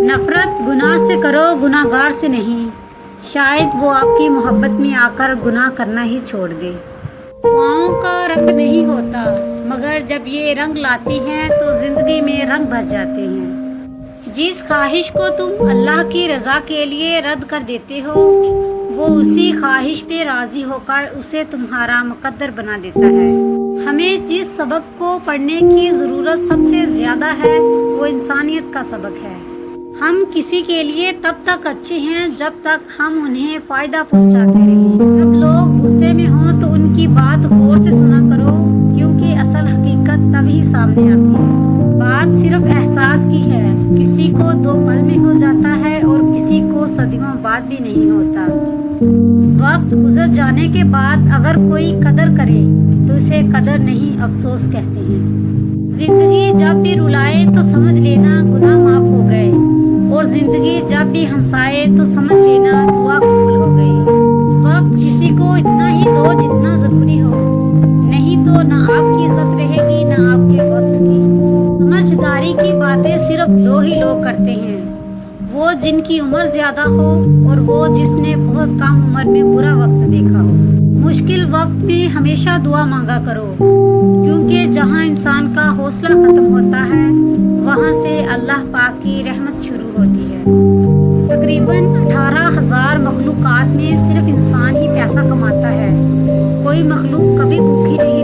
नफरत गुनाह से करो, गुनाहगार से नहीं। शायद वो आपकी मोहब्बत में आकर गुनाह करना ही छोड़ दे। दुआओं का रंग नहीं होता, मगर जब ये रंग लाती हैं तो ज़िंदगी में रंग भर जाते हैं। जिस ख्वाहिश को तुम अल्लाह की रज़ा के लिए रद्द कर देते हो, वो उसी ख्वाहिश पे राज़ी होकर उसे तुम्हारा मुकद्दर बना देता है। हमें जिस सबक को पढ़ने की ज़रूरत सबसे ज़्यादा है वो इंसानियत का सबक है। हम किसी के लिए तब तक अच्छे हैं जब तक हम उन्हें फ़ायदा पहुंचाते रहें। जब लोग गुस्से में हों तो उनकी बात गौर से सुना करो, क्योंकि असल हकीकत तभी सामने आती है। बात सिर्फ एहसास की है, किसी को 2 पल में हो जाता है और किसी को सदियों बाद भी नहीं होता। वक्त गुजर जाने के बाद अगर कोई कदर करे तो उसे कदर नहीं, अफसोस कहते हैं। जिंदगी जब भी रुलाए तो समझ लेना गुनाह माफ हो गए, और जिंदगी जब भी हंसाए तो समझ लेना दुआ कबूल हो गई। वक्त किसी को इतना ही दो जितना जरूरी हो, नहीं तो ना आपकी इज्जत रहेगी ना आपके वक्त की। समझदारी की बातें सिर्फ 2 ही लोग करते हैं, वो जिनकी उम्र ज्यादा हो और वो जिसने बहुत कम उम्र में बुरा वक्त देखा हो। मुश्किल वक्त में हमेशा दुआ मांगा करो, क्योंकि जहाँ इंसान का हौसला खत्म होता है वहाँ से अल्लाह पाक की रहमत शुरू होती है। तकरीबन 18,000 मखलूक़ात में सिर्फ इंसान ही पैसा कमाता है। कोई मखलूक कभी भूखी नहीं